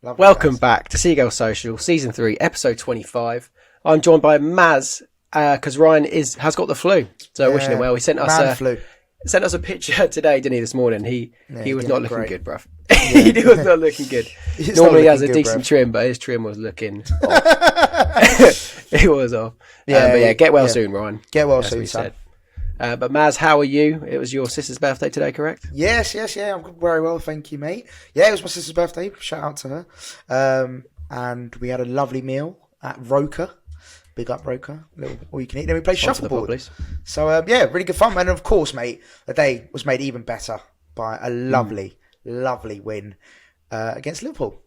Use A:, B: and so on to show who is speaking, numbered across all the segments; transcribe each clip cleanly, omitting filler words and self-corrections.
A: Lovely,
B: Welcome
A: guys.
B: back to Seagulls Social, Season 3, Episode 25. I'm joined by Maz, because Ryan has got the flu. So wishing him well. He sent us a picture today, didn't he, this morning? He was not looking good, bruv. He was not looking good. Normally he has a decent trim, but his trim was looking off. It was off. But yeah, get well soon, Ryan.
A: Get well soon, son.
B: But Maz, how are you? It was your sister's birthday today, correct?
A: Yes, I'm very well, thank you, mate. Yeah, it was my sister's birthday. Shout out to her. And we had a lovely meal at Roker. Big up Roker, little all you can eat. Then we played shuffleboard. So really good fun. And of course, mate, the day was made even better by a lovely win against Liverpool.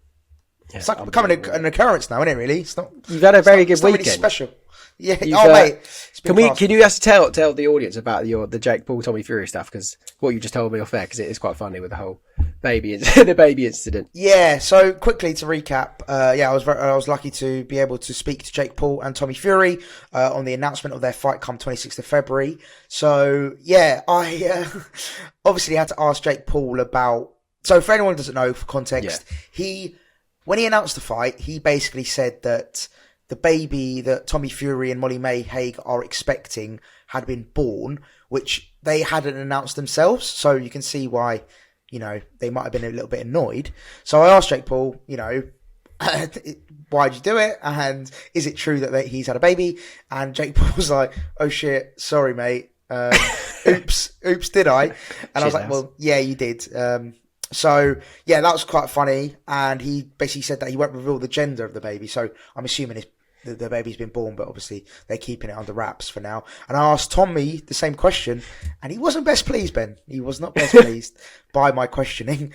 A: Yeah, it's like becoming an occurrence now, isn't it? Really, it's not.
B: You've had a very good weekend.
A: Really special. Yeah.
B: Mate. Can you just tell the audience about the Jake Paul Tommy Fury stuff? Because what you just told me off air, because it is quite funny with the whole baby incident.
A: Yeah. So quickly to recap, I was lucky to be able to speak to Jake Paul and Tommy Fury on the announcement of their fight come 26th of February. So yeah, I obviously had to ask Jake Paul about. So for anyone who doesn't know, for context, when he announced the fight, he basically said that the baby that Tommy Fury and Molly May Hague are expecting had been born, which they hadn't announced themselves. So you can see why, they might have been a little bit annoyed. So I asked Jake Paul, why'd you do it? And is it true that he's had a baby? And Jake Paul was like, oh shit, sorry, mate. Oops, did I? And I was like, well, yeah, you did. So yeah, that was quite funny. And he basically said that he won't reveal the gender of the baby. So I'm assuming the baby's been born, but obviously they're keeping it under wraps for now. And I asked Tommy the same question, and he wasn't best pleased, Ben. He was not best pleased by my questioning.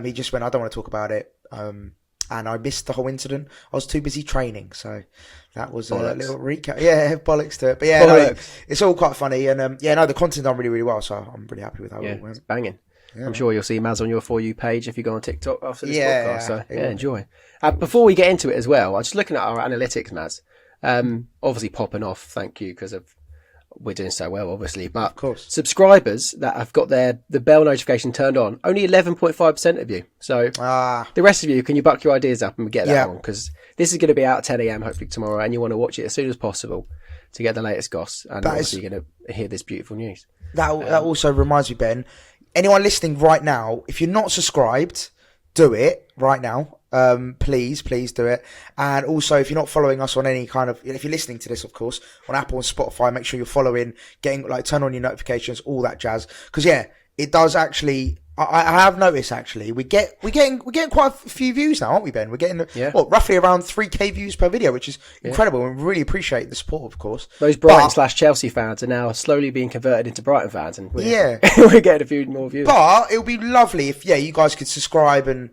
A: He just went, I don't want to talk about it. And I missed the whole incident. I was too busy training. So that was a little recap. Yeah, bollocks to it. But yeah, it's all quite funny. And the content's done really, really well. So I'm really happy with how it went.
B: It's banging. Yeah. I'm sure you'll see Maz on your For You page if you go on TikTok after this podcast. So enjoy. Before we get into it as well, I was just looking at our analytics, Maz. Obviously popping off, thank you, because we're doing so well, obviously. But
A: of course,
B: subscribers that have got the bell notification turned on, only 11.5% of you. So the rest of you, can you buck your ideas up and get that on? Because this is going to be out at 10 a.m. hopefully tomorrow, and you want to watch it as soon as possible to get the latest goss. And obviously you're going to hear this beautiful news.
A: That also reminds me, Ben. Anyone listening right now, if you're not subscribed, do it right now. Please do it. And also, if you're not following us on any kind of, if you're listening to this, of course, on Apple and Spotify, make sure you're following, turn on your notifications, all that jazz. Because it does actually. I have noticed actually we're getting quite a few views now, aren't we, Ben? We're getting roughly around 3K views per video, which is incredible. We really appreciate the support, of course.
B: Those Brighton/Chelsea fans are now slowly being converted into Brighton fans, and we're getting a few more views.
A: But it would be lovely if you guys could subscribe and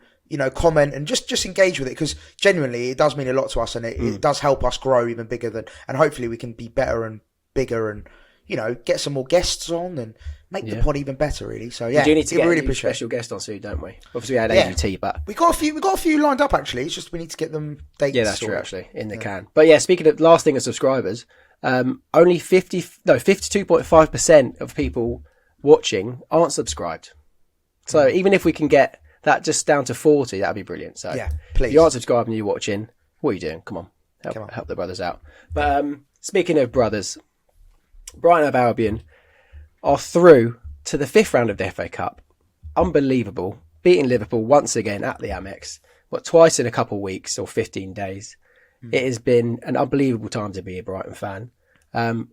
A: comment and just engage with it, because genuinely it does mean a lot to us, and it does help us grow even bigger and hopefully we can be better and bigger and get some more guests on and make the pod even better, really. So
B: we do need to get a special guest on soon, don't we? Obviously we had AGT, but
A: we got a few lined up actually. It's just we need to get them dates.
B: Yeah, that's true actually, in the can. But speaking of last thing of subscribers, only 52.5% of people watching aren't subscribed. So even if we can get that just down to 40, that'd be brilliant. So
A: please.
B: If you aren't subscribed and you're watching, what are you doing? Come on, help the brothers out. But speaking of brothers, Brighton Hove Albion are through to the 5th round of the FA Cup. Unbelievable. Beating Liverpool once again at the Amex. Twice in a couple of weeks or 15 days. It has been an unbelievable time to be a Brighton fan.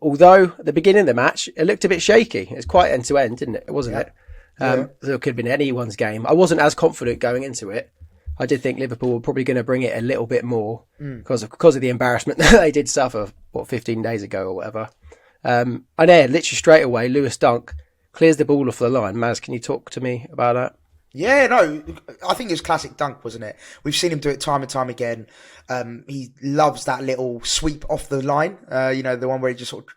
B: Although at the beginning of the match, it looked a bit shaky. It was quite end to end, didn't it? Wasn't it? So it could have been anyone's game. I wasn't as confident going into it. I did think Liverpool were probably going to bring it a little bit more because of the embarrassment that they did suffer, 15 days ago or whatever. And literally straight away, Lewis Dunk clears the ball off the line. Maz, can you talk to me about that?
A: Yeah, no, I think it was classic Dunk, wasn't it? We've seen him do it time and time again. He loves that little sweep off the line. The one where he just sort of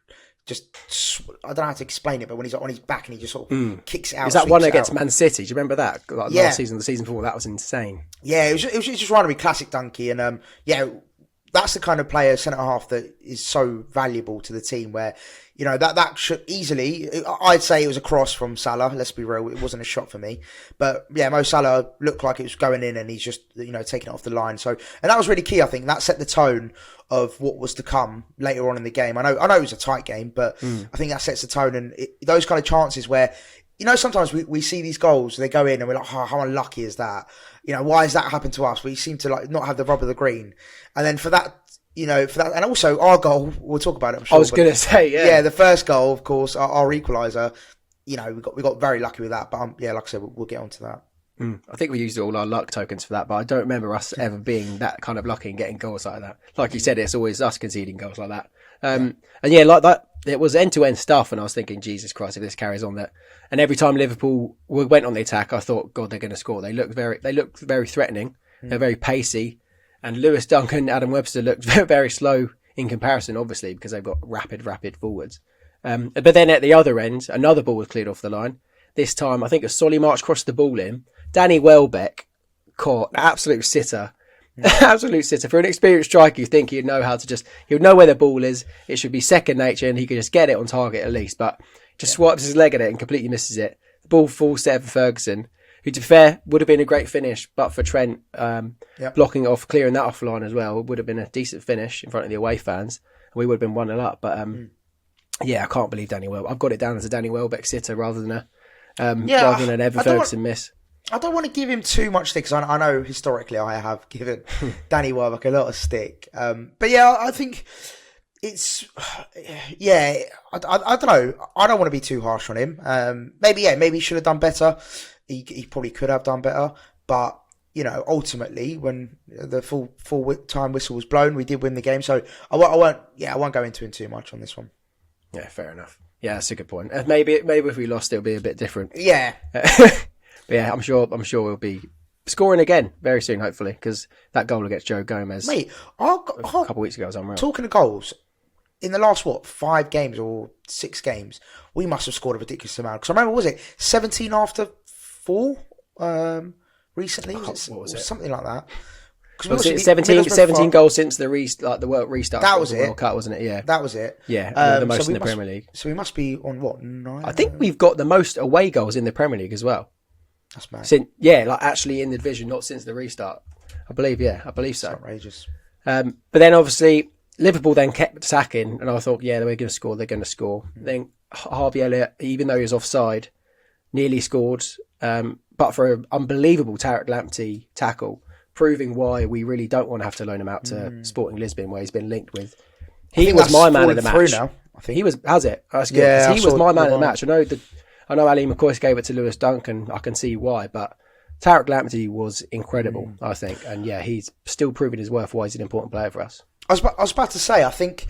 A: I don't know how to explain it, but when he's on his back and he just sort of kicks it out.
B: Is that one against Man City? Do you remember that? Last season, the season before, that was insane.
A: Yeah, it was just reminded me classic Dunky, and that's the kind of player, centre-half, that is so valuable to the team where, you know, that should easily, I'd say it was a cross from Salah, let's be real, it wasn't a shot for me. But yeah, Mo Salah looked like it was going in and he's just, you know, taking it off the line. So, and that was really key, I think. That set the tone of what was to come later on in the game. I know it was a tight game, but I think that sets the tone. And those kind of chances where, you know, sometimes we see these goals, they go in and we're like, oh, how unlucky is that? You know, why has that happened to us? We seem to like not have the rub of the green. And then for that, you know, and also our goal, we'll talk about it, I'm sure.
B: I was going to say, yeah.
A: Yeah, the first goal, of course, our equaliser, you know, we got very lucky with that. But yeah, like I said, we'll get onto that.
B: I think we used all our luck tokens for that, but I don't remember us ever being that kind of lucky and getting goals like that. Like you said, it's always us conceding goals like that. And yeah, like that, it was end-to-end stuff, and I was thinking, Jesus Christ, if this carries on that. And every time Liverpool went on the attack, I thought, God, they're going to score. They looked very threatening. They're very pacey. And Lewis Dunk and Adam Webster looked very, very slow in comparison, obviously, because they've got rapid forwards. But then at the other end, another ball was cleared off the line. This time, I think a Solly March crossed the ball in. Danny Welbeck caught an absolute sitter. Absolute sitter. For an experienced striker, you think he'd know he'd know where the ball is. It should be second nature and he could just get it on target at least. But just swipes his leg at it and completely misses it. The ball falls to Evan Ferguson, who, to be fair, would have been a great finish, but for Trent blocking it off, clearing that off the line as well, it would have been a decent finish in front of the away fans. And we would have been 1-0 up. But yeah, I can't believe Danny Welbeck. I've got it down as a Danny Welbeck sitter rather than an Evan Ferguson miss. I
A: don't want to give him too much stick, because I know historically I have given Danny Welbeck a lot of stick. But yeah, I think it's, yeah, I don't know. I don't want to be too harsh on him. Maybe he should have done better. He probably could have done better. But, you know, ultimately, when the full time whistle was blown, we did win the game. So I won't go into him too much on this one.
B: Yeah, fair enough. Yeah, that's a good point. Maybe if we lost, it'll be a bit different.
A: Yeah.
B: But yeah, I'm sure we'll be scoring again very soon, hopefully, because that goal against Joe Gomez a couple of weeks ago was unreal.
A: Talking of goals, in the last 5 games or 6 games, we must have scored a ridiculous amount. Because I remember, was it 17 after 4 recently? Was it something like that?
B: Was it 17 goals since the World restart?
A: That was it.
B: World Cup, wasn't it? Yeah,
A: that was it.
B: Yeah, the most in the Premier League.
A: So we must be on what, 9?
B: I think we've got the most away goals in the Premier League as well.
A: That's mad.
B: Actually in the division, not since the restart. I believe so.
A: It's outrageous.
B: But then obviously Liverpool then kept attacking, and I thought, yeah, they're going to score. Then Harvey Elliott, even though he was offside, nearly scored, but for an unbelievable Tarek Lamptey tackle, proving why we really don't want to have to loan him out to Sporting Lisbon, where he's been linked with. He was my man of the match. Now, I think he was. Has it? That's good. Yeah, he was my man of the match. I know Ali McCoy gave it to Lewis Dunk, and I can see why, but Tarek Lamptey was incredible, I think. And yeah, he's still proving his worth, why he's an important player for us.
A: I was about to say, I think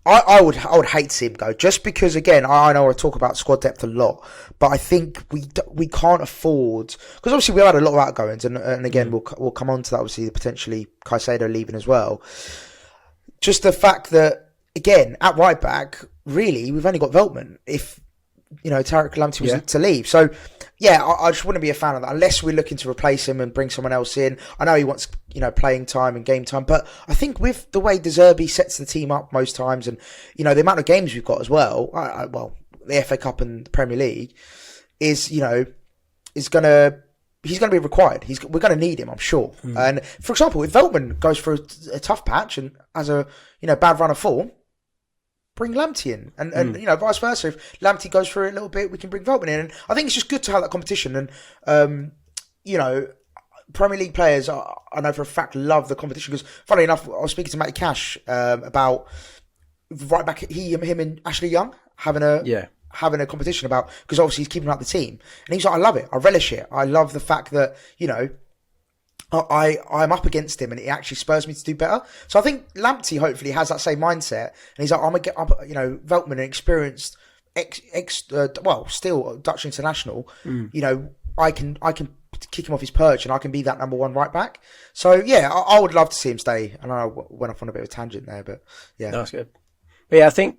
A: I would hate to see him go, just because, again, I know I talk about squad depth a lot, but I think we can't afford, because obviously we had a lot of outgoings, and again, we'll come on to that, obviously, potentially Caicedo leaving as well. Just the fact that, again, at right back, really, we've only got Veltman. If, you know, Tarek Lamptey was to leave. So, yeah, I just wouldn't be a fan of that unless we're looking to replace him and bring someone else in. I know he wants, you know, playing time and game time, but I think with the way Zerbi sets the team up most times, and, you know, the amount of games we've got as well, the FA Cup and the Premier League is, you know, he's going to be required. We're going to need him, I'm sure. And for example, if Veltman goes for a tough patch and has a, you know, bad run of form, bring Lamptey in, and you know, vice versa. If Lamptey goes through it a little bit, we can bring Veltman in. And I think it's just good to have that competition. And you know, Premier League players, I know for a fact, love the competition, because, funnily enough, I was speaking to Matty Cash about right back him and Ashley Young having a competition about, because obviously he's keeping up the team, and he's like, I love it, I relish it, I love the fact that, you know, I'm up against him, and it actually spurs me to do better. So I think Lamptey hopefully has that same mindset, and he's like, I'm gonna get up, you know, Veltman, an experienced, still Dutch international. You know, I can kick him off his perch, and I can be that number 1 right back. So yeah, I would love to see him stay. And I went off on a bit of a tangent there, but yeah,
B: no, that's good. But yeah, I think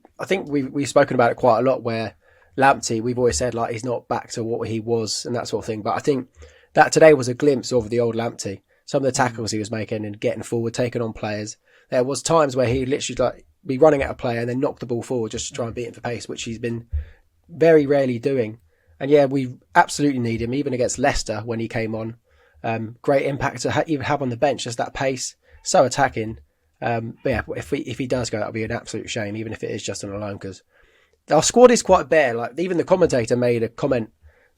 B: we've spoken about it quite a lot. Where Lamptey, we've always said like he's not back to what he was and that sort of thing. But I think that today was a glimpse of the old Lamptey. Some of the tackles he was making and getting forward, taking on players. there was times where he literally like be running at a player and then knock the ball forward just to try and beat him for pace, which he's been very rarely doing. And yeah, we absolutely need him, even against Leicester when he came on. Great impact to even have on the bench, just that pace, so attacking. But yeah, if he does go, that'll be an absolute shame, even if it is just on a loan, because our squad is quite bare. Like even the commentator made a comment,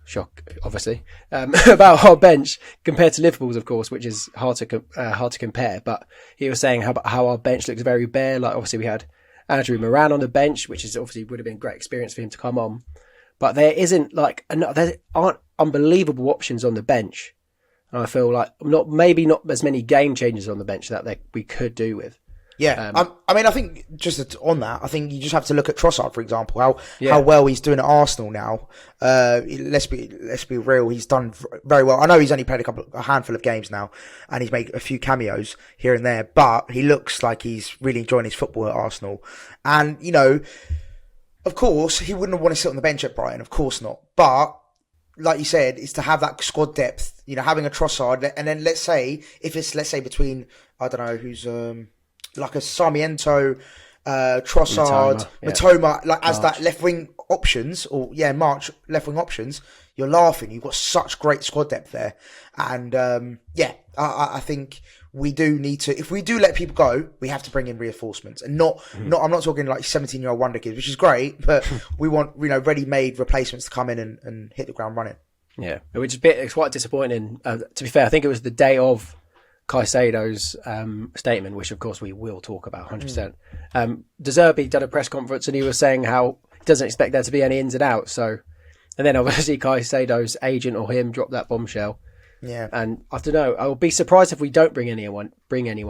B: shock obviously, about our bench compared to Liverpool's, of course, which is hard to compare. But he was saying how our bench looks very bare. Like obviously we had Andrew Moran on the bench, which is obviously would have been a great experience for him to come on. But there isn't there aren't unbelievable options on the bench. And I feel like maybe not as many game changers on the bench that we could do with.
A: Yeah, I mean, I think just on that, I think you just have to look at Trossard, for example, how well he's doing at Arsenal now. Let's be real, he's done very well. I know he's only played a handful of games now, and he's made a few cameos here and there, but he looks like he's really enjoying his football at Arsenal. And you know, of course, he wouldn't want to sit on the bench at Brighton, of course not. But like you said, is to have that squad depth. You know, having a Trossard, and then let's say between I don't know who's like a Sarmiento, Trossard, Mitoma, like as that left wing options, March left wing options, you're laughing. You've got such great squad depth there, and I think we do need to. If we do let people go, we have to bring in reinforcements, and not. I'm not talking like 17-year-old wonder kids, which is great, but we want ready-made replacements to come in and hit the ground running. Yeah,
B: which is it's quite disappointing. To be fair, I think it was the day of Caicedo's statement, which of course we will talk about 100%. Zerbi did a press conference and he was saying how he doesn't expect there to be any ins and outs. So, and then obviously Caicedo's agent or him dropped that bombshell.
A: Yeah,
B: and I don't know. I would be surprised if we don't bring anyone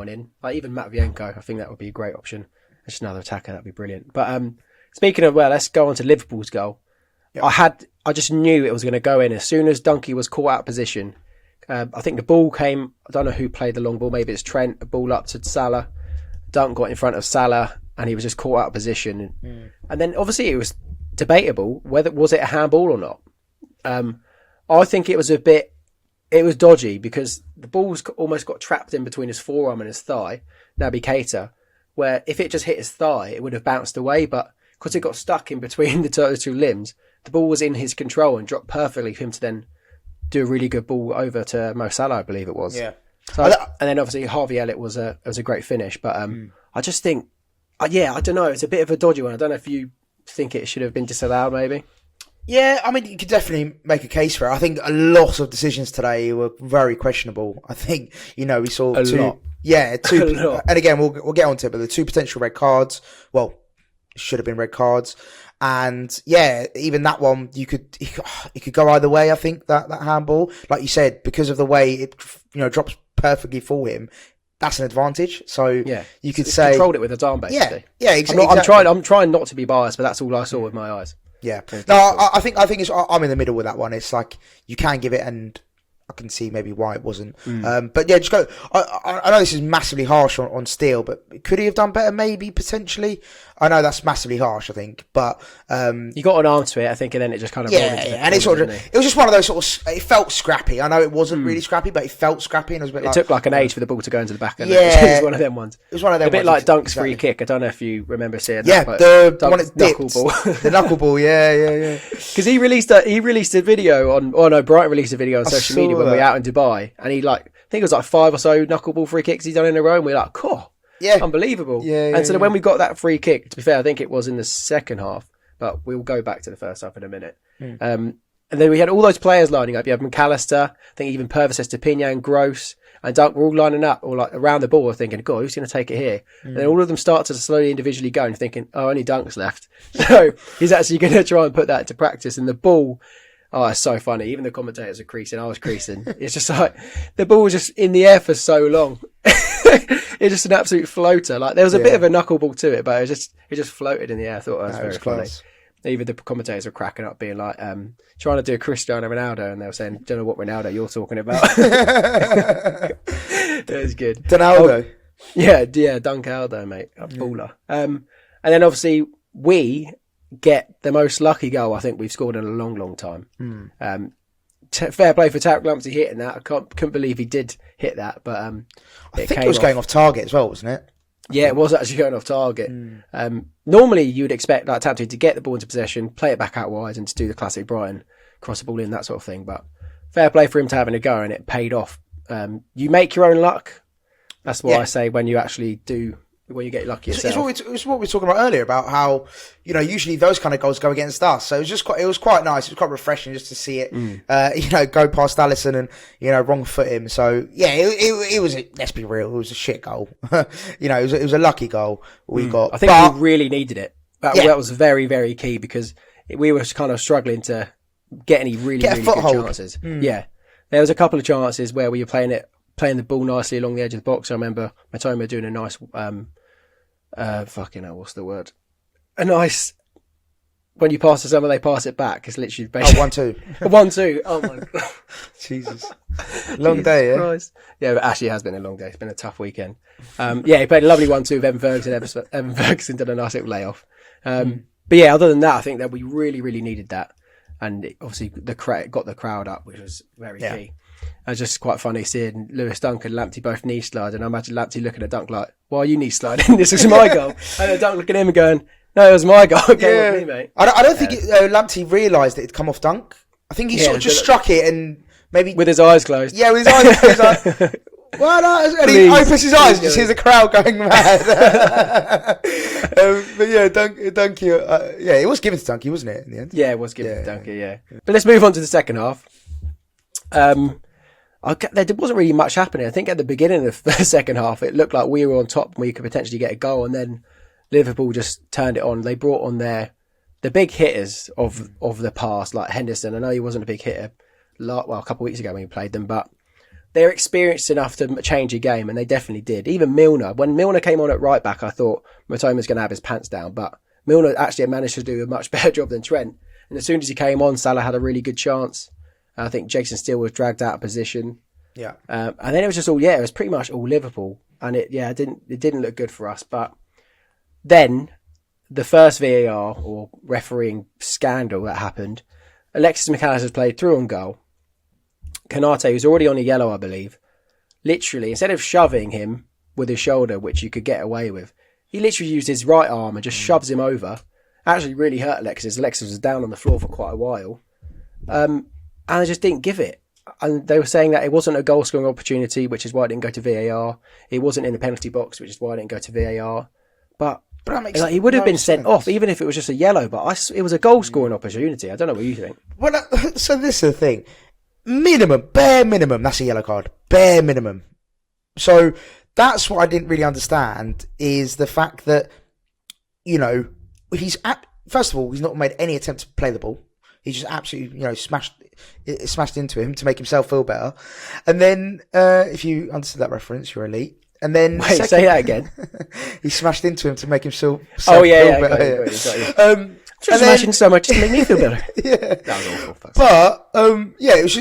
B: in, like even Matvienko. I think that would be a great option. Just another attacker, that'd be brilliant. But speaking of, let's go on to Liverpool's goal. Yep. I just knew it was going to go in as soon as Dunkey was caught out of position. I think the ball came, I don't know who played the long ball, maybe it's Trent, a ball up to Salah. Dunk got in front of Salah and he was just caught out of position. And then obviously it was debatable whether was it a handball or not. I think it was dodgy because the ball's almost got trapped in between his forearm and his thigh, Naby Keita, where if it just hit his thigh, it would have bounced away. But because it got stuck in between the two limbs, the ball was in his control and dropped perfectly for him to then do a really good ball over to Mo Salah, I believe it was.
A: Yeah.
B: So, and then obviously Harvey Elliott was a great finish. But I just think, I don't know, it's a bit of a dodgy one. I don't know if you think it should have been disallowed maybe.
A: Yeah, I mean, you could definitely make a case for it. I think a lot of decisions today were very questionable. I think, we saw
B: a lot.
A: Yeah, two. And again, we'll get onto it, but the two potential red cards, should have been red cards. And yeah, even that one, it could go either way. I think that handball, like you said, because of the way it, drops perfectly for him, that's an advantage. So yeah, you could say
B: controlled it with his arm, basically.
A: Yeah, exactly.
B: I'm trying not to be biased, but that's all I saw with my eyes.
A: Yeah. No, I think I'm in the middle with that one. It's like you can give it, and I can see maybe why it wasn't. But yeah, just go. I know this is massively harsh on Steele, but could he have done better? Maybe potentially. I know that's massively harsh, I think, but
B: you got an arm to it, I think, and then it just kind of
A: and it was just one of those sort of. It felt scrappy. I know it wasn't really scrappy, but it felt scrappy, and it was a bit.
B: It took like an age for the ball to go into the back. It was one of them ones.
A: It was one of them.
B: A bit like Dunk's free kick. I don't know if you remember seeing that.
A: Yeah, the one that dipped. The knuckleball. Yeah.
B: Because he released a video on. Oh no, Brighton released a video on social media when we were out in Dubai, and he I think it was like 5 or so knuckleball free kicks he's done in a row, and we're like, cool. Yeah, unbelievable. And so when we got that free kick, to be fair, I think it was in the second half, but we'll go back to the first half in a minute. And then we had all those players lining up. You have McAllister, I think even Purvis, Estepinian, Gross, and Dunk were all lining up, or like around the ball, thinking, God, who's going to take it here? And then all of them start to slowly individually go and thinking, oh, only Dunk's left. So he's actually going to try and put that into practice. And the ball, oh, it's so funny. Even the commentators are creasing. I was creasing. It's just like the ball was just in the air for so long. It's just an absolute floater. Like there was a bit of a knuckleball to it, but it just floated in the air. I thought that was very funny. Even the commentators were cracking up, being like, trying to do a Cristiano Ronaldo, and they were saying, "Don't know what Ronaldo you're talking about." It was good.
A: Donaldo.
B: Yeah, Duncaldo, mate, a baller. And then obviously we get the most lucky goal I think we've scored in a long, long time. Fair play for Tarek Lamptey hitting that. I couldn't believe he did hit that, but
A: I think it was going off target as well, wasn't it?
B: Yeah, it was actually going off target. Normally, you would expect like Lamptey to get the ball into possession, play it back out wide, and to do the classic Brighton cross the ball in, that sort of thing. But fair play for him to having a go, and it paid off. You make your own luck. That's what I say when you actually do. When you get lucky yourself.
A: It's what we were talking about earlier about how, you know, usually those kind of goals go against us. So it was quite nice. It was quite refreshing just to see it, you know, go past Alisson and, you know, wrong foot him. So yeah, it was, let's be real, it was a shit goal. You know, it was a lucky goal we got.
B: I think we really needed it. That was very, very key because we were kind of struggling to get any really good chances. Yeah. There was a couple of chances where we were playing the ball nicely along the edge of the box. I remember Mitoma doing a nice, fucking hell, what's the word? A nice, when you pass to someone, they pass it back. It's literally basically
A: 1-2.
B: 1-2. Oh my God.
A: Jesus. Long day, yeah?
B: Christ. Yeah, but actually it has been a long day. It's been a tough weekend. Yeah, he played a lovely 1-2 with Evan Ferguson. Evan Ferguson did a nice little layoff. But yeah, other than that, I think that we really, really needed that. And it obviously got the crowd up, which was very key. It was just quite funny seeing Lewis Dunk and Lamptey both knee slide, and I imagine Lamptey looking at Dunk like, "Why are you knee sliding? This is my goal." And Dunk looking at him and going, "No, it was my goal. It came off me, mate."
A: I don't think Lamptey realised it had come off Dunk. I think he sort of just struck it and maybe
B: with his eyes closed.
A: Yeah, with his eyes closed. Like, well, no, and he opens his eyes and just hears the crowd going mad. But yeah, Dunky, yeah, it was given to Dunky, wasn't it, in the end?
B: Yeah, it was given to Dunky, yeah. But let's move on to the second half. There wasn't really much happening. I think at the beginning of the second half, it looked like we were on top and we could potentially get a goal, and then Liverpool just turned it on. They brought on the big hitters of the past, like Henderson. I know he wasn't a big hitter, a couple of weeks ago when we played them, but they're experienced enough to change a game, and they definitely did. Even Milner, when Milner came on at right back, I thought Mitoma's going to have his pants down, but Milner actually managed to do a much better job than Trent. And as soon as he came on, Salah had a really good chance. I think Jason Steele was dragged out of position.
A: Yeah.
B: And then it was just it was pretty much all Liverpool. And it didn't look good for us. But then the first VAR or refereeing scandal that happened, Alexis McAllister's played through on goal. Konate, who's already on a yellow, I believe, literally, instead of shoving him with his shoulder, which you could get away with, he literally used his right arm and just shoves him over. Actually really hurt Alexis. Alexis was down on the floor for quite a while. And they just didn't give it. And they were saying that it wasn't a goal-scoring opportunity, which is why it didn't go to VAR. It wasn't in the penalty box, which is why it didn't go to VAR. But he would have been sent off, even if it was just a yellow. But it was a goal-scoring opportunity. I don't know what you think.
A: Well, so this is the thing. Bare minimum, that's a yellow card. Bare minimum. So that's what I didn't really understand, is the fact that, you know, first of all, he's not made any attempt to play the ball. He just absolutely, you know, smashed into him to make himself feel better. And then, if you understood that reference, you're elite. And then,
B: say that again.
A: He smashed into him to make himself
B: feel
A: better.
B: Just smashing so much to make me feel better.
A: Yeah,
B: that was awful.
A: But it was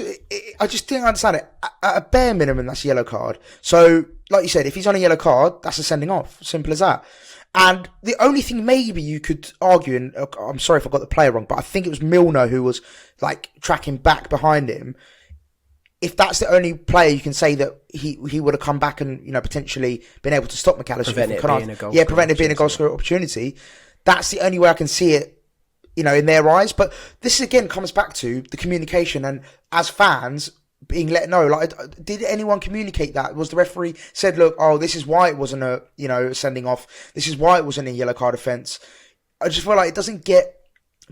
A: I just didn't understand it. At a bare minimum, that's a yellow card. So, like you said, if he's on a yellow card, that's a sending off. Simple as that. And the only thing maybe you could argue, and I'm sorry if I got the player wrong, but I think it was Milner who was like tracking back behind him. If that's the only player you can say that he would have come back and, you know, potentially been able to stop McAllister
B: prevent it being
A: a goal scoring opportunity. That's the only way I can see it, you know, in their eyes. But this again comes back to the communication, and as fans being let know, like, did anyone communicate that? Was the referee said, look, this is why it wasn't a, you know, sending off. This is why it wasn't a yellow card offence. I just feel like it doesn't get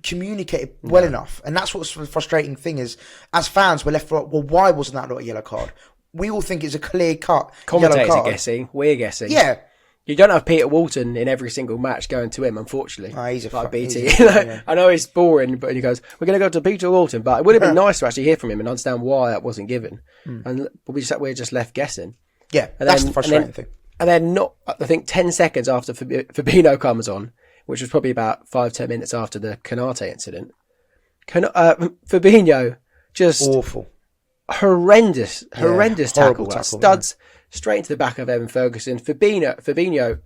A: communicated well enough. And that's what's the frustrating thing is, as fans, we're left, well, why wasn't that not a yellow card? We all think it's a clear cut
B: Commentators
A: yellow card.
B: Are guessing. We're guessing.
A: Yeah.
B: You don't have Peter Walton in every single match going to him, unfortunately.
A: He's a
B: like BT.
A: Yeah.
B: I know he's boring, but he goes, we're going to go to Peter Walton. But it would have been nice to actually hear from him and understand why that wasn't given. And we're just left guessing.
A: Yeah, and that's the frustrating thing.
B: And then I think 10 seconds after Fabinho comes on, which was probably about 5-10 minutes after the Konate incident, Fabinho just...
A: awful.
B: Horrendous tackle. Studs straight into the back of Evan Ferguson. Fabinho,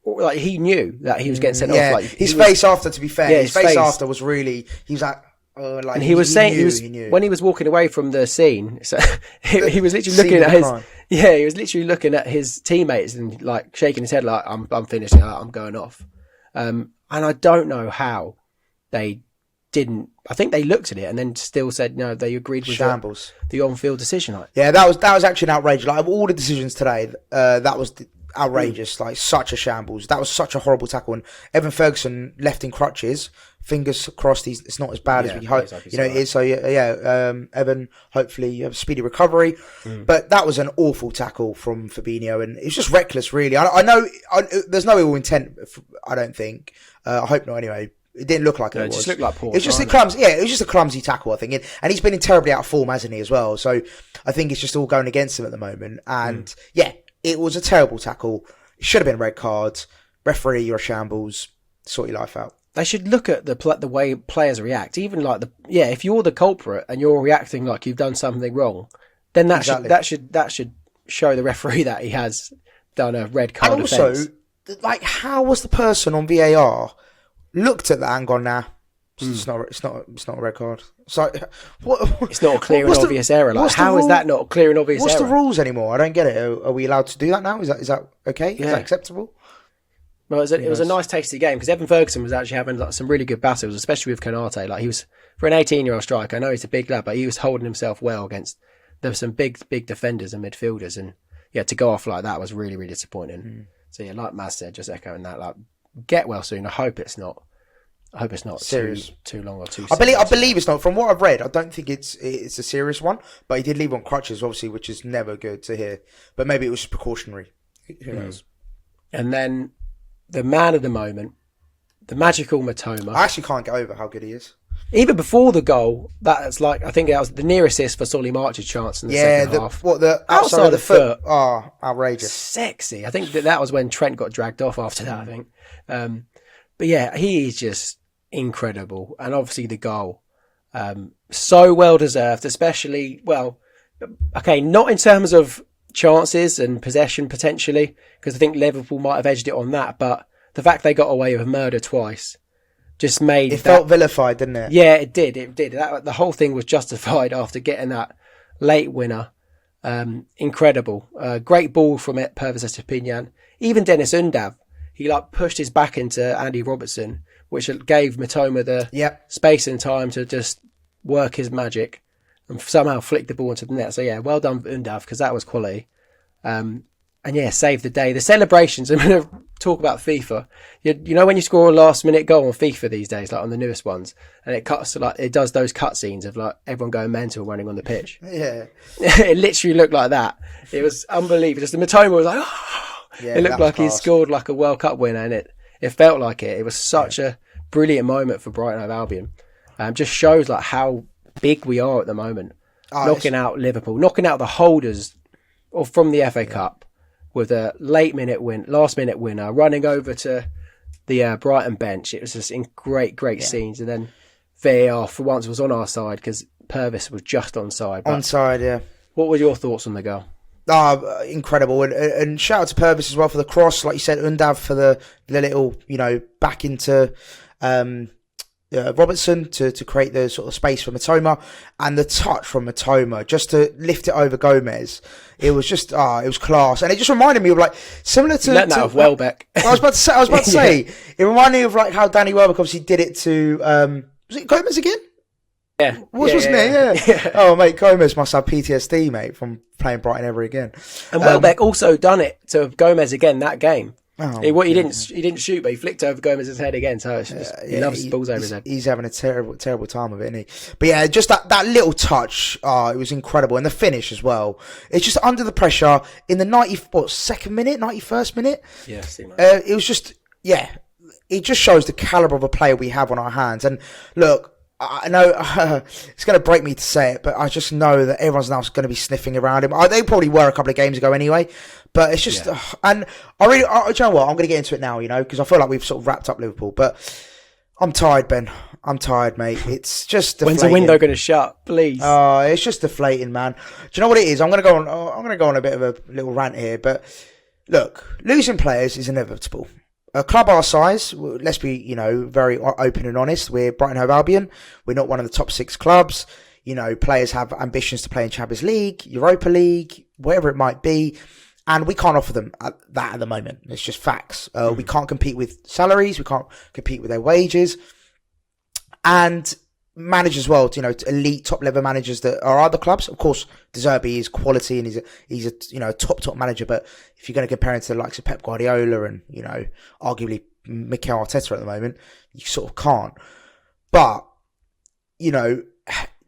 B: like, he knew that he was getting sent off. Like,
A: his face after, to be fair, his face after was really, he was like,
B: and he was saying when he was walking away from the scene, so he was literally looking at he was literally looking at his teammates and like shaking his head like I'm finishing, I'm going off. And I don't know how they didn't. I think they looked at it and then still said no. They agreed with
A: shambles
B: the on-field decision. Like,
A: yeah, that was actually an outrage. Like of all the decisions today, that was outrageous. Like such a shambles. That was such a horrible tackle. And Evan Ferguson left in crutches. Fingers crossed, it's not as bad as we hope. It is. So Evan, hopefully you have a speedy recovery. But that was an awful tackle from Fabinho, and it's just reckless, really. I know there's no ill intent. I don't think. I hope not. Anyway, it didn't look like it was.
B: It just looked like poor.
A: It's just a clumsy. Yeah, it was just a clumsy tackle, I think. And he's been terribly out of form, hasn't he, as well? So I think it's just all going against him at the moment. And yeah, it was a terrible tackle. It should have been a red card. Referee, you're a shambles. Sort your life out.
B: They should look at the way players react. Even like if you're the culprit and you're reacting like you've done something wrong, then that should show the referee that he has done a red card. And also,
A: like, how was the person on VAR looked at that and gone, nah, it's not a red card. So what?
B: It's not a clear and obvious error. Like, how is that not a clear and obvious error?
A: What's the rules anymore? I don't get it. Are we allowed to do that now? Is that okay? Yeah. Is that acceptable?
B: Well, it was a nice, tasty game because Evan Ferguson was actually having like some really good battles, especially with Konate. Like he was, for an 18-year-old striker, I know he's a big lad, but he was holding himself well against. There were some big defenders and midfielders, and yeah, to go off like that was really, really disappointing. So yeah, like Maz said, just echoing that, like get well soon. I hope it's not serious. Too long or too.
A: I believe it's not. From what I've read, I don't think it's a serious one. But he did leave on crutches, obviously, which is never good to hear. But maybe it was just precautionary. Who knows?
B: And then. The man of the moment, the magical Mitoma.
A: I actually can't get over how good he is.
B: Even before the goal, that's like, I think that was the near assist for Solly March's chance in the second half.
A: The outside of the foot? Oh, outrageous.
B: Sexy. I think that was when Trent got dragged off after that, I think. But yeah, he is just incredible. And obviously the goal, so well deserved, especially, well, okay, not in terms of chances and possession potentially, because I think Liverpool might have edged it on that, but the fact they got away with murder twice just made
A: it felt vilified, didn't it?
B: Yeah, it did. The whole thing was justified after getting that late winner. Incredible. Great ball from Purvis Estupiñán. Even Dennis Undav, he like pushed his back into Andy Robertson, which gave Mitoma the space and time to just work his magic and somehow flick the ball into the net. So yeah, well done Undav, because that was quality. And yeah, saved the day. The celebrations, I'm going to talk about FIFA. You know when you score a last minute goal on FIFA these days, like on the newest ones, and it cuts to like, it does those cutscenes of like everyone going mental running on the pitch.
A: Yeah.
B: It literally looked like that. It was unbelievable. Just the Mitoma was like, oh! Yeah, it looked like he scored like a World Cup winner, and it felt like it. It was such a brilliant moment for Brighton Hove Albion. Just shows like how big we are at the moment. Knocking out Liverpool, knocking out the holders from the FA Cup with a last minute winner, running over to the Brighton bench. It was just in great scenes. And then VAR for once was on our side because Purvis was just onside.
A: Onside, yeah.
B: What were your thoughts on the goal?
A: Incredible. And shout out to Purvis as well for the cross. Like you said, Undav for the little, back into Robertson to create the sort of space for Mitoma, and the touch from Mitoma just to lift it over Gomez. It was just it was class, and it just reminded me of like similar to
B: that of Welbeck.
A: I was about to say it reminded me of like how Danny Welbeck obviously did it to was it Gomez again?
B: Yeah,
A: wasn't it? Yeah. Oh mate, Gomez must have PTSD, mate, from playing Brighton ever again.
B: And Welbeck also done it to Gomez again that game. He didn't shoot, but he flicked over Gomez's head again. So it's just, he loves balls over his head.
A: He's having a terrible time of it, isn't he? But yeah, just that little touch, it was incredible, and the finish as well. It's just under the pressure in the 91st minute.
B: Yeah,
A: it was just it just shows the caliber of a player we have on our hands. And look, I know it's going to break me to say it, but I just know that everyone's now going to be sniffing around him. They probably were a couple of games ago anyway, but it's just, and do you know what? I'm going to get into it now, because I feel like we've sort of wrapped up Liverpool, but I'm tired, Ben. I'm tired, mate. It's just deflating.
B: When's the window going to shut, please?
A: It's just deflating, man. Do you know what it is? I'm going to go on a bit of a little rant here, but look, losing players is inevitable. a club our size, let's be, very open and honest. We're Brighton Hove Albion. We're not one of the top 6 clubs. Players have ambitions to play in Champions League, Europa League, wherever it might be. And we can't offer them that at the moment. It's just facts. We can't compete with salaries. We can't compete with their wages. And managers as well, elite top level managers that are other clubs. Of course, Zerbi is quality and he's a top manager. But if you're going to compare him to the likes of Pep Guardiola and, arguably Mikel Arteta at the moment, you sort of can't. But,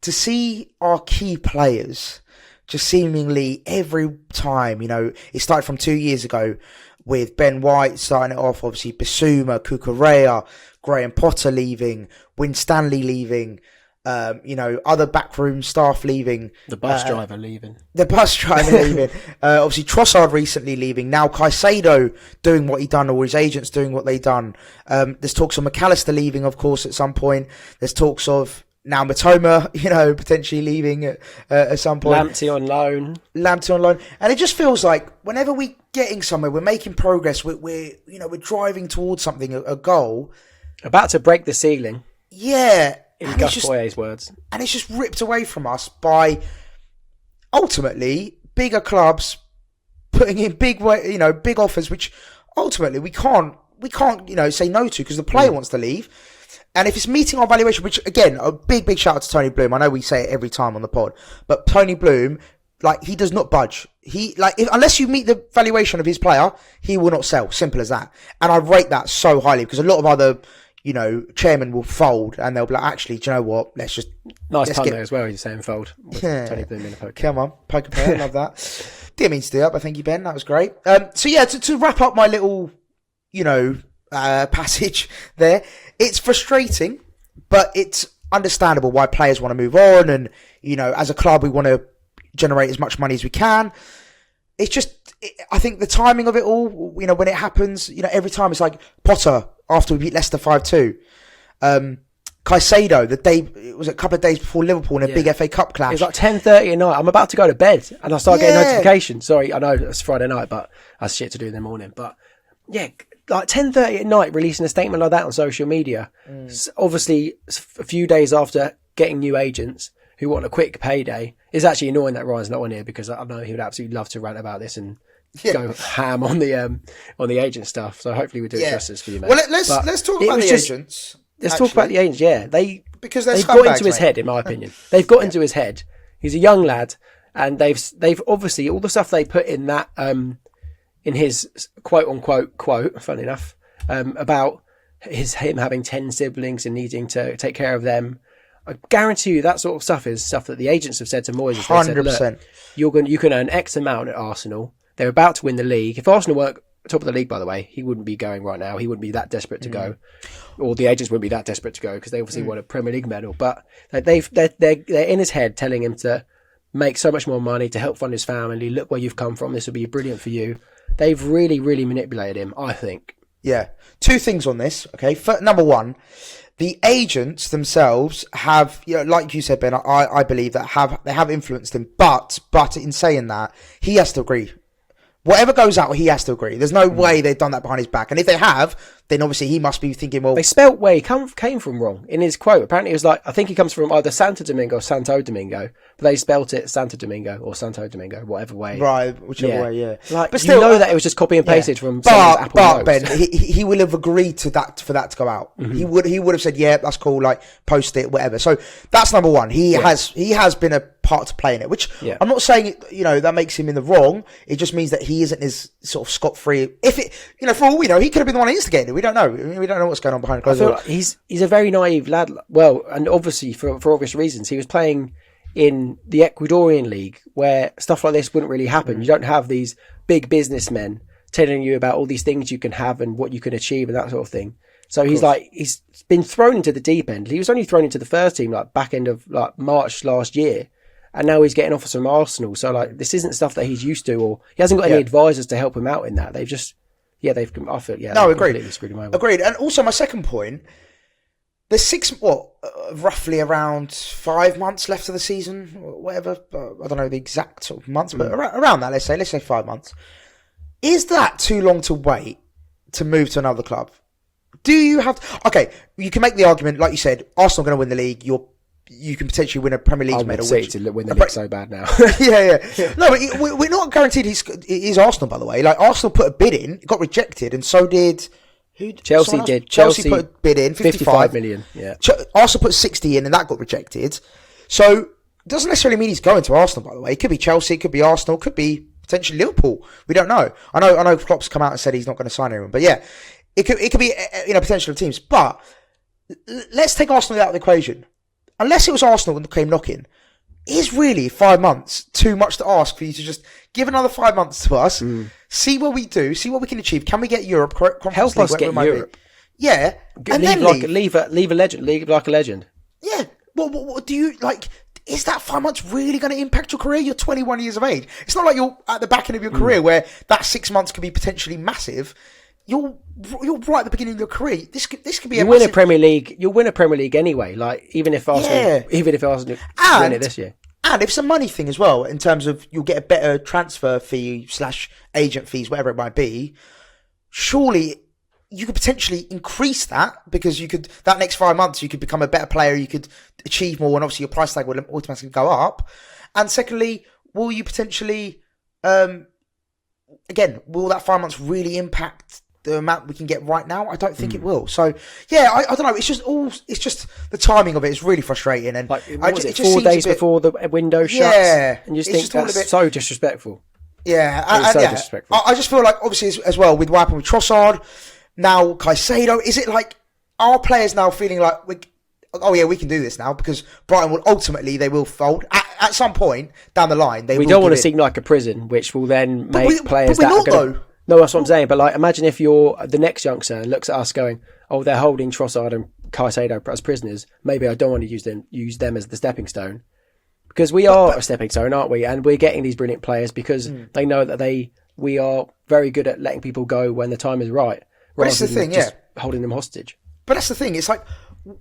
A: to see our key players just seemingly every time, it started from 2 years ago with Ben White starting it off, obviously Bissouma, Cucurella, Graham Potter leaving, Win Stanley leaving, other backroom staff leaving.
B: The bus driver leaving.
A: Obviously Trossard recently leaving. Now Caicedo doing what he done, or his agents doing what they done. There's talks of McAllister leaving, of course, at some point. There's talks of now Mitoma, potentially leaving at some point.
B: Lamptey on loan.
A: And it just feels like whenever we're getting somewhere, we're making progress, we're driving towards something, a goal.
B: About to break the ceiling.
A: Yeah.
B: In Gus Boye's words.
A: And it's just ripped away from us by, ultimately, bigger clubs putting in big offers, which ultimately we can't say no to because the player wants to leave. And if it's meeting our valuation, which again, a big shout out to Tony Bloom. I know we say it every time on the pod, but Tony Bloom, he does not budge. Unless you meet the valuation of his player, he will not sell. Simple as that. And I rate that so highly because a lot of other, chairmen will fold and they'll be like, actually, do you know what? Let's
B: pun there as well. He's saying fold. Tony Bloom in a poker.
A: Come on, poker player. Love that. Didn't mean to do that, but thank you, Ben. That was great. To wrap up my little, passage there. It's frustrating, but it's understandable why players want to move on. And, as a club, we want to generate as much money as we can. It's just, I think the timing of it all, when it happens, every time it's like Potter after we beat Leicester 5-2. Caicedo, it was a couple of days before Liverpool in a big FA Cup clash.
B: It was like 10:30 at night. I'm about to go to bed and I start getting notifications. Sorry, I know it's Friday night, but I have shit to do in the morning. But yeah, like 10:30 at night, releasing a statement like that on social media. Obviously, a few days after getting new agents who want a quick payday. It's actually annoying that Ryan's not on here because I know he would absolutely love to rant about this and go ham on the agent stuff. So hopefully we do it justice for you, mate.
A: Well, let's talk about the agents.
B: Let's talk about the agents. Yeah, they've
A: got
B: into his head, in my opinion. They've got into his head. He's a young lad, and they've obviously all the stuff they put in that in his quote unquote quote, funny enough, about him having 10 siblings and needing to take care of them. I guarantee you that sort of stuff is stuff that the agents have said to Moyes.
A: 100%.
B: You can earn X amount at Arsenal. They're about to win the league. If Arsenal weren't top of the league, by the way, he wouldn't be going right now. He wouldn't be that desperate to go, or the agents wouldn't be that desperate to go because they obviously want a Premier League medal. But they're in his head, telling him to make so much more money to help fund his family. Look where you've come from. This will be brilliant for you. They've really, really manipulated him, I think.
A: Yeah. Two things on this. Okay. Number one, the agents themselves have, like you said, Ben, I believe that they have influenced him, but in saying that, he has to agree. Whatever goes out, he has to agree. There's no way they've done that behind his back. And if they have, then obviously he must be thinking, well...
B: They spelt where he came from wrong in his quote. Apparently it was like, I think he comes from either Santo Domingo or Santo Domingo, but they spelt it Santo Domingo or Santo Domingo, whatever way.
A: Right, whichever way, yeah.
B: Like, but still, that it was just copy and pasted from someone's Apple
A: But Ben, he will have agreed to that for that to go out. Mm-hmm. He would have said, yeah, that's cool, like, post it, whatever. So that's number one. He has been a part to play in it, which I'm not saying that makes him in the wrong. It just means that he isn't as sort of scot-free. If it, for all we know, he could have been the one instigating it. We don't know. We don't know what's going on behind closed doors.
B: Like he's a very naive lad. Well, and obviously for obvious reasons, he was playing in the Ecuadorian league where stuff like this wouldn't really happen. You don't have these big businessmen telling you about all these things you can have and what you can achieve and that sort of thing. So he's been thrown into the deep end. He was only thrown into the first team like back end of like March last year. And now he's getting offers from Arsenal. So like this isn't stuff that he's used to, or he hasn't got any advisors to help him out in that. They've just,
A: agreed. And also my second point, there's roughly around 5 months left of the season, whatever. I don't know the exact sort of months, but around that, let's say 5 months. Is that too long to wait to move to another club, do you have to, okay, you can make the argument, like you said, Arsenal are going to win the league, you can potentially win a Premier League medal.
B: I would to win the league so bad now.
A: yeah. No, but we're not guaranteed it is Arsenal, by the way. Like, Arsenal put a bid in, it got rejected, and so did...
B: Chelsea did.
A: Chelsea put a bid in, 55
B: million, yeah.
A: Arsenal put 60 in, and that got rejected. So, it doesn't necessarily mean he's going to Arsenal, by the way. It could be Chelsea, it could be Arsenal, it could be potentially Liverpool. We don't know. I know Klopp's come out and said he's not going to sign anyone, but yeah, it could be, potential teams. But let's take Arsenal out of the equation. Unless it was Arsenal that came knocking, is really 5 months too much to ask for you to just give another 5 months to us, see what we do, see what we can achieve. Can we get Europe?
B: Help us get Europe.
A: Yeah, and
B: leave a legend. Leave like a legend.
A: Yeah. What do you like? Is that 5 months really going to impact your career? You're 21 years of age. It's not like you're at the back end of your career where that 6 months could be potentially massive. You're right at the beginning of your career. This could be
B: win a Premier League. You'll win a Premier League anyway. Like even if Arsenal win it this year.
A: And it's a money thing as well in terms of you'll get a better transfer fee / agent fees, whatever it might be. Surely you could potentially increase that because that next 5 months you could become a better player. You could achieve more, and obviously your price tag will automatically go up. And secondly, will you potentially, will that 5 months really impact the amount we can get right now? I don't think it will. So yeah, I don't know. It's just the timing of it is really frustrating. And
B: like, it 4 days before the window shuts? Yeah, and you just think that's so disrespectful.
A: Yeah,
B: disrespectful.
A: I just feel like obviously as well with what happened with Trossard, now Caicedo. Is it like our players now feeling like we can do this now because Brighton will ultimately they will fold at some point down the line. We
B: don't want to seem like a prison, which will then make players that are going to. No, that's what I'm saying. But like, imagine if you're the next youngster and looks at us going, "Oh, they're holding Trossard and Caicedo as prisoners. Maybe I don't want to use them as the stepping stone, because we are a stepping stone, aren't we? And we're getting these brilliant players because they know that we are very good at letting people go when the time is right, rather than just holding them hostage.
A: But that's the thing. It's like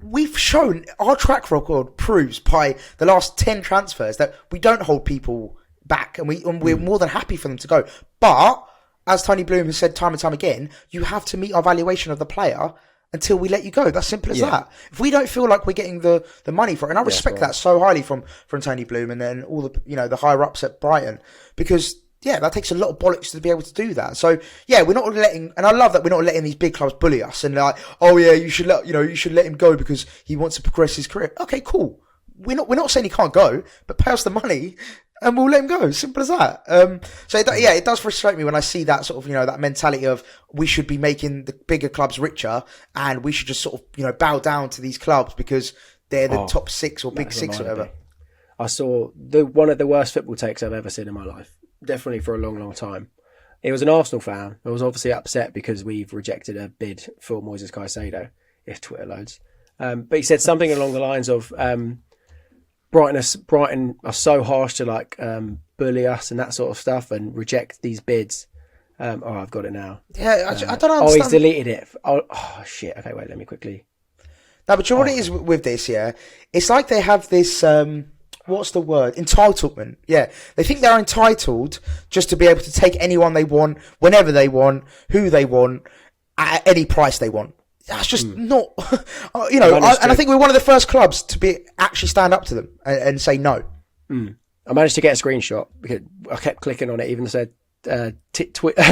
A: we've shown our track record proves by the last 10 transfers that we don't hold people back, and we're more than happy for them to go, but. As Tony Bloom has said time and time again, you have to meet our valuation of the player until we let you go. That's simple as that. If we don't feel like we're getting the money for it, and I respect that so highly from Tony Bloom and then all the the higher ups at Brighton, because that takes a lot of bollocks to be able to do that. So we're not letting, and I love that we're not letting these big clubs bully us and like, you should let him go because he wants to progress his career. Okay, cool. We're not saying he can't go, but pay us the money. And we'll let him go. Simple as that. It does frustrate me when I see that sort of, that mentality of we should be making the bigger clubs richer and we should just sort of, bow down to these clubs because they're the top 6 or big 6 or whatever.
B: I saw one of the worst football takes I've ever seen in my life. Definitely for a long, long time. It was an Arsenal fan who was obviously upset because we've rejected a bid for Moises Caicedo, if Twitter loads. But he said something along the lines of, Brighton are so harsh to like bully us and that sort of stuff and reject these bids. I've got it now.
A: Yeah, I don't understand.
B: He's deleted it. Oh shit. Okay, wait. Let me quickly.
A: No, but you know what it is with this? Yeah, it's like they have this. What's the word? Entitlement. Yeah, they think they're entitled just to be able to take anyone they want, whenever they want, who they want, at any price they want. That's just not, and I think we're one of the first clubs to actually stand up to them and say no.
B: I managed to get a screenshot because I kept clicking on it, even though it said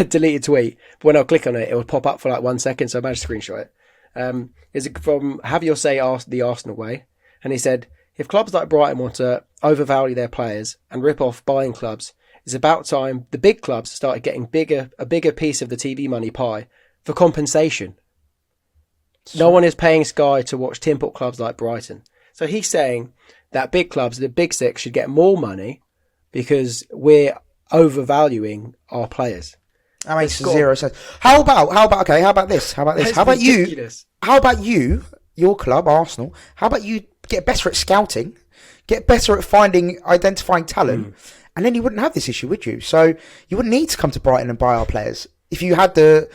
B: deleted tweet. But when I click on it, it would pop up for like 1 second, so I managed to screenshot it. Is it from Have Your Say the Arsenal Way? And he said, if clubs like Brighton want to overvalue their players and rip off buying clubs, it's about time the big clubs started getting a bigger piece of the TV money pie for compensation. No one is paying Sky to watch tin pot clubs like Brighton. So he's saying that big clubs, the big 6, should get more money because we're overvaluing our players.
A: That makes zero sense. How about this? How about ridiculous. How about you, your club, Arsenal, how about you get better at scouting, get better at identifying talent, and then you wouldn't have this issue, would you? So you wouldn't need to come to Brighton and buy our players. If you had the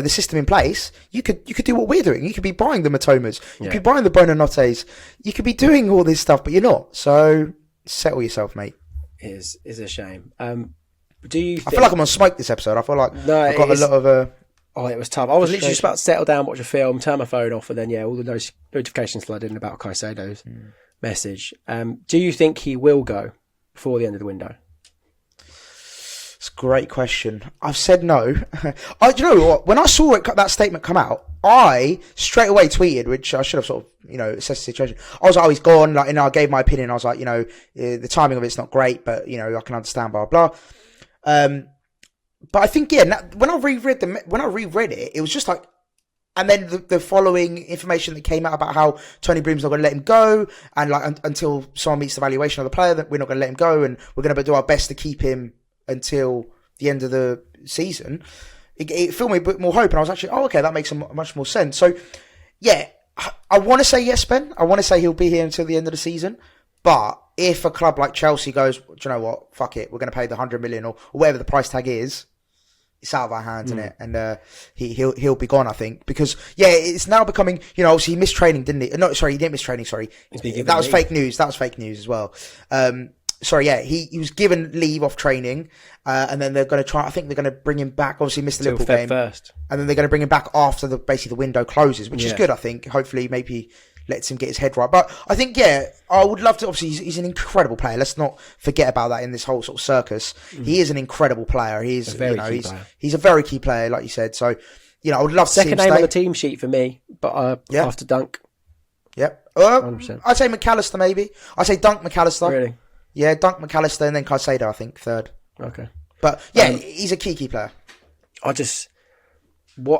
A: system in place, you could do what we're doing. You could be buying the Mitomas, you could be buying the Bonanotes, you could be doing all this stuff, but you're not. So settle yourself, mate.
B: It is a shame. Do you?
A: I feel like I'm on smoke this episode. I feel like I've got a lot of.
B: Oh, it was tough. I was literally just about to settle down, watch a film, turn my phone off, and then all the notifications flooded in about Caicedo's message. Do you think he will go before the end of the window?
A: It's a great question. I've said no. Do you know what? When I saw that statement come out, I straight away tweeted, which I should have sort of, assessed the situation. I was like, oh, he's gone. Like, I gave my opinion. I was like, the timing of it's not great, but, I can understand, blah, blah. But I think, when I reread it, it was just like, and then the following information that came out about how Tony Bloom's not going to let him go, and like until someone meets the valuation of the player, that we're not going to let him go, and we're going to do our best to keep him until the end of the season. It filled me a bit more hope, and I was actually, okay, that makes much more sense. So, yeah, I want to say yes, Ben. I want to say he'll be here until the end of the season. But if a club like Chelsea goes, do you know what? Fuck it, we're going to pay the 100 million or whatever the price tag is. It's out of our hands, isn't it? And he'll be gone, I think, because it's now becoming. Obviously he missed training, didn't he? No, sorry, he didn't miss training. Sorry, that was fake news. That was fake news as well. He was given leave off training, and then they're going to try. I think they're going to bring him back. Obviously, missed the Liverpool game
B: first,
A: and then they're going to bring him back after the window closes, which is good. I think. Hopefully, maybe lets him get his head right. But I think, I would love to. Obviously, he's an incredible player. Let's not forget about that in this whole sort of circus. He is an incredible player. He's a very key player. He's a very key player, like you said. So, I would love to see him
B: second name on the team sheet for me, but after Dunk.
A: Yep. I'd say McAllister maybe. I'd say Dunk McAllister.
B: Really?
A: Yeah, Dunk McAllister and then Caicedo, I think, third.
B: Okay.
A: But he's a key player.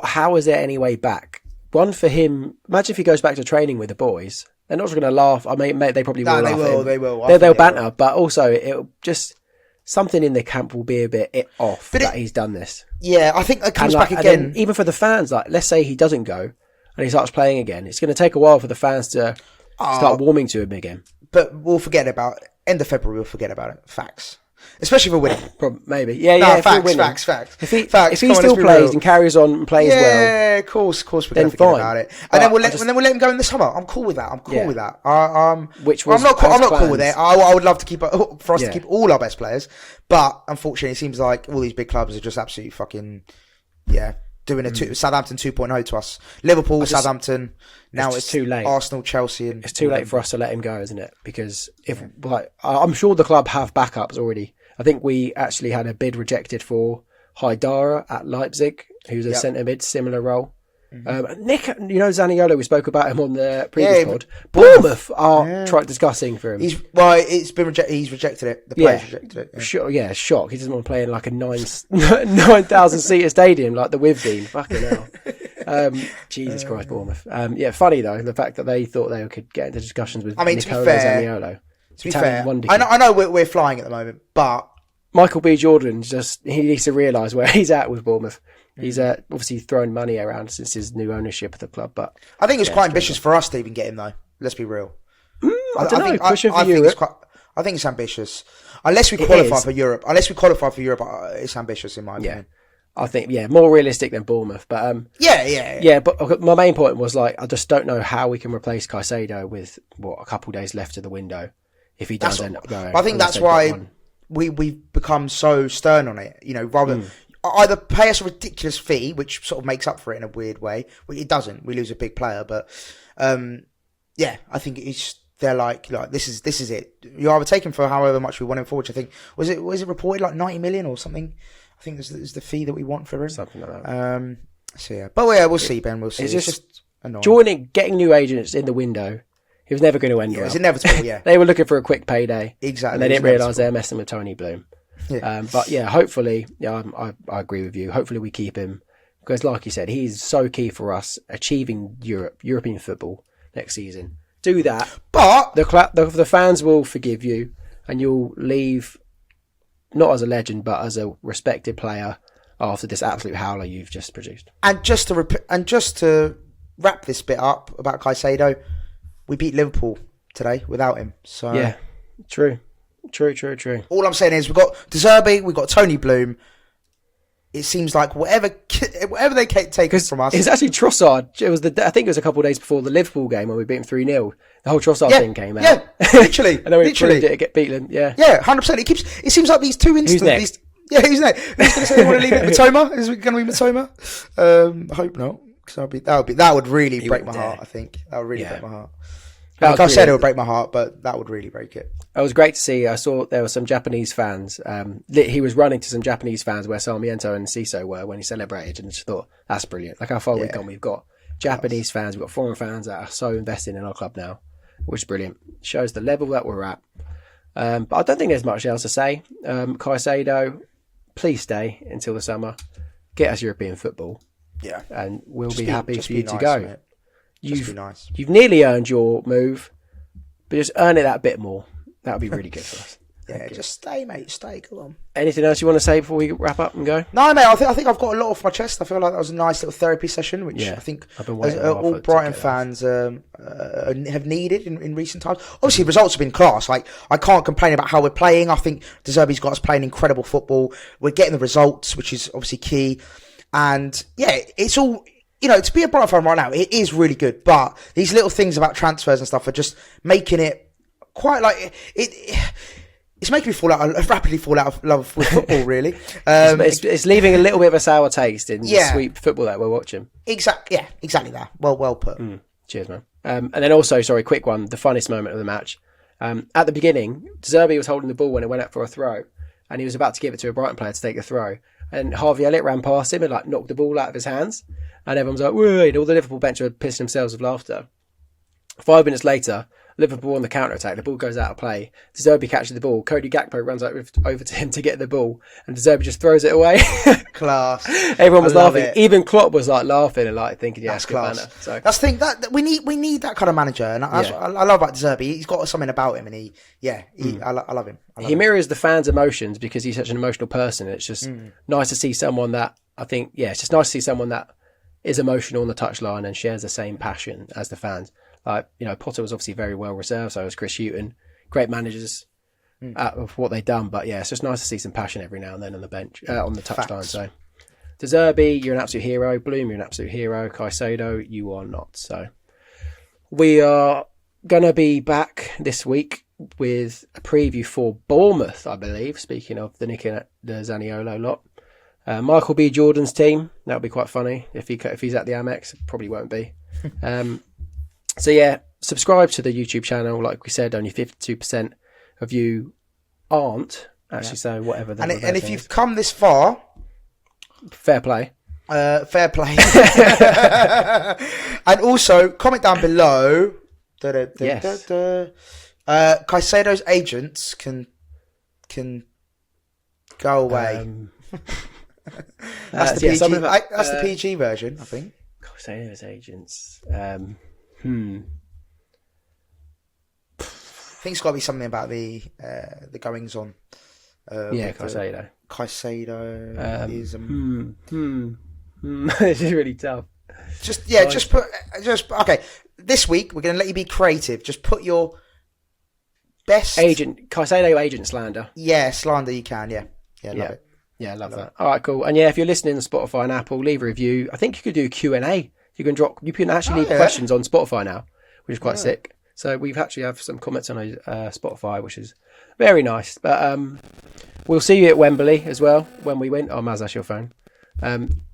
B: How is there any way back? One for him. Imagine if he goes back to training with the boys. They're not just going to laugh. I mean, they probably will.
A: They will.
B: They'll banter, but also it'll just something in the camp will be a bit off that he's done this.
A: Yeah, I think it comes back again.
B: Even for the fans, like let's say he doesn't go and he starts playing again, it's going to take a while for the fans to start warming to him again.
A: But we'll forget about end of February. We'll forget about it. Facts. Especially for winning.
B: Maybe. Yeah.
A: Facts.
B: If he still plays and carries on and plays well.
A: Yeah, of course we're going to forget about it. And then we'll let him go in the summer. I'm cool with that. I'm not cool with it. I would love to keep all our best players. But unfortunately, it seems like all these big clubs are just absolutely fucking, doing Southampton 2.0 to us. Liverpool, Southampton. Now it's
B: too late.
A: Arsenal, Chelsea, and
B: it's too late for us to let him go, isn't it? Because I'm sure the club have backups already. I think we actually had a bid rejected for Haidara at Leipzig, who's a centre mid, similar role. Nick, Zaniolo, we spoke about him on the previous pod. Bournemouth are discussing for him.
A: It's been rejected. He's rejected it. The players rejected it.
B: Shock. He doesn't want to play in like a 9,000 seater stadium like the Wivdean. Fucking hell. Jesus Christ, Bournemouth. Funny though, the fact that they thought they could get into discussions with Nicola Zaniolo.
A: To be fair, I know we're flying at the moment, but
B: Michael B. Jordan he needs to realise where he's at with Bournemouth. He's obviously thrown money around since his new ownership of the club, but
A: I think it's quite ambitious for us to even get him, though. Let's be real.
B: I don't know. Pushing for Europe.
A: I think it's ambitious. Unless we qualify for Europe, it's ambitious in my opinion.
B: I think more realistic than Bournemouth, but But my main point was I just don't know how we can replace Caicedo with a couple of days left of the window if he does end up going.
A: I think that's why we've become so stern on it. Rather than either pay us a ridiculous fee, which sort of makes up for it in a weird way. It doesn't. We lose a big player, but I think they're like this is it. You either take him for however much we want him for, which I think was it reported like 90 million or something. I think this is the fee that we want for him.
B: Something like that.
A: We'll see, Ben. We'll see.
B: It's just annoying. Getting new agents in the window. He was never going to end well.
A: It's inevitable, yeah.
B: They were looking for a quick payday.
A: Exactly.
B: And they didn't realise they were messing with Tony Bloom. Yeah. Hopefully, I agree with you. Hopefully we keep him. Because like you said, he's so key for us achieving European football next season. Do that.
A: But
B: the fans will forgive you and you'll leave not as a legend, but as a respected player after this absolute howler you've just produced. And just
A: to wrap this bit up about Caicedo, we beat Liverpool today without him. So
B: yeah, true.
A: All I'm saying is we've got Zerbi, we've got Tony Bloom. It seems like whatever they take from us.
B: It's actually Trossard. I think it was a couple of days before the Liverpool game when we beat him 3-0. The whole Trossard thing came out.
A: Yeah, literally.
B: And then we did get beaten. Yeah.
A: Yeah, 100%. It seems like these two instances. Yeah, who's next? Who's going to say they want to leave it? Mitoma? Is it going to be Mitoma? I hope not, because that would really break my heart. I think that would really break my heart. Like I said, it would break my heart, but that would really break it.
B: It was great to see. I saw there were some Japanese fans. He was running to some Japanese fans where Sarmiento and Caicedo were when he celebrated, and just thought, that's brilliant. Like how far we've gone. We've got Japanese fans, we've got foreign fans that are so invested in our club now, which is brilliant. Shows the level that we're at. But I don't think there's much else to say. Caicedo, please stay until the summer. Get us European football.
A: Yeah.
B: And we'll be happy for you to go. Mate.
A: You've
B: nearly earned your move, but just earn it that bit more. That would be really good for us.
A: Yeah, just stay, mate. Stay. Come on.
B: Anything else you want to say before we wrap up and go?
A: No, mate. I think I've got a lot off my chest. I feel like that was a nice little therapy session, which I think all Brighton fans have needed in recent times. Obviously, the results have been class. Like, I can't complain about how we're playing. I think Zerbi's got us playing incredible football. We're getting the results, which is obviously key. And yeah, it's all. You know, to be a Brighton fan right now, it is really good. But these little things about transfers and stuff are just making it quite like it's making me rapidly fall out of love with football. Really,
B: it's leaving a little bit of a sour taste in the sweet football that we're watching.
A: Exactly that. Well put.
B: Cheers, man. And then also, quick one. The funnest moment of the match. At the beginning, Zerbi was holding the ball when it went out for a throw, and he was about to give it to a Brighton player to take the throw. And Harvey Elliott ran past him and knocked the ball out of his hands. And everyone's like, whoa, and all the Liverpool bench were pissing themselves with laughter. 5 minutes later, Liverpool on the counter-attack, the ball goes out of play. Zerbi catches the ball. Cody Gakpo runs over to him to get the ball. And Zerbi just throws it away.
A: Class.
B: Everyone was laughing. Even Klopp was laughing and thinking, yeah, that's class. Banner. So
A: that's the thing, that we need that kind of manager. And I love about Zerbi. He's got something about him, and I love him.
B: He mirrors the fans' emotions because he's such an emotional person. It's just nice to see someone that, it's just nice to see someone that is emotional on the touchline and shares the same passion as the fans. Potter was obviously very well reserved, so was Chris Hughton. Great managers of what they've done, but it's just nice to see some passion every now and then on the bench, on the touchline. So, to Zerbi, you're an absolute hero. Bloom, you're an absolute hero. Caicedo, you are not. So, we are going to be back this week with a preview for Bournemouth, I believe, speaking of the Nick and the Zaniolo lot. Michael B. Jordan's team, that'll be quite funny. If he's at the Amex, probably won't be. So subscribe to the YouTube channel. Like we said, only 52% of you aren't actually. So whatever.
A: And if you've come this far,
B: fair play.
A: Fair play. And also comment down below. Caicedo's agents can go away. That's the PG. That's the PG version, I think.
B: Caicedo's agents.
A: I think it's got to be something about the goings on.
B: Caicedo.
A: Caicedo is.
B: This is really tough.
A: Okay. This week we're going to let you be creative. Just put your best
B: Caicedo agent slander.
A: Yeah, slander you can. Yeah, love it.
B: Yeah, love that. All right, cool. And if you're listening on Spotify and Apple, leave a review. I think you could do Q&A. You can actually leave questions on Spotify now, which is quite sick. So we've actually have some comments on Spotify, which is very nice. But we'll see you at Wembley as well when we win. Oh, Maz, that's your phone.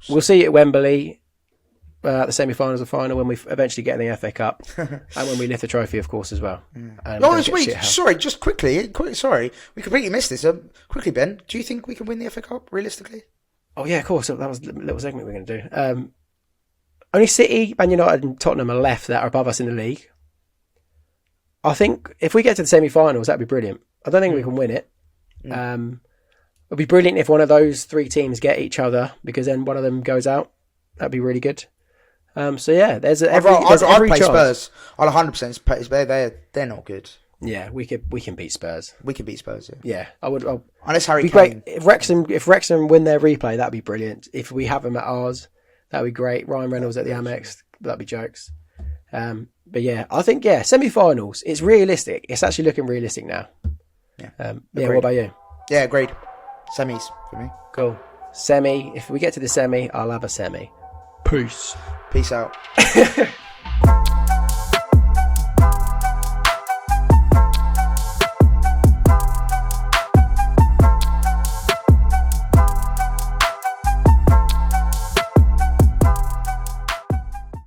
B: We'll see you at Wembley at the semi-finals and final when we eventually get in the FA Cup and when we lift the trophy, of course, as well.
A: Sorry, just quickly, sorry, we completely missed this. Quickly, Ben, do you think we can win the FA Cup realistically?
B: Oh yeah, of course. That was a little segment we were going to do. Only City, Man United and Tottenham are left that are above us in the league. I think if we get to the semi-finals, that'd be brilliant. I don't think we can win it. It'd be brilliant if one of those three teams get each other, because then one of them goes out. That'd be really good. There's every
A: play
B: chance.
A: Spurs. I'll 100%. They're not good.
B: Yeah, we can beat Spurs.
A: We can beat Spurs.
B: Yeah, I would.
A: Unless Harry Kane.
B: Great. If Wrexham win their replay, that'd be brilliant. If we have them at ours, that'd be great. Ryan Reynolds at the Amex, that'd be jokes. I think semi-finals. It's realistic. It's actually looking realistic now.
A: Yeah.
B: What about you?
A: Yeah, agreed. Semis for me.
B: Cool. Semi. If we get to the semi, I'll have a semi. Peace
A: out.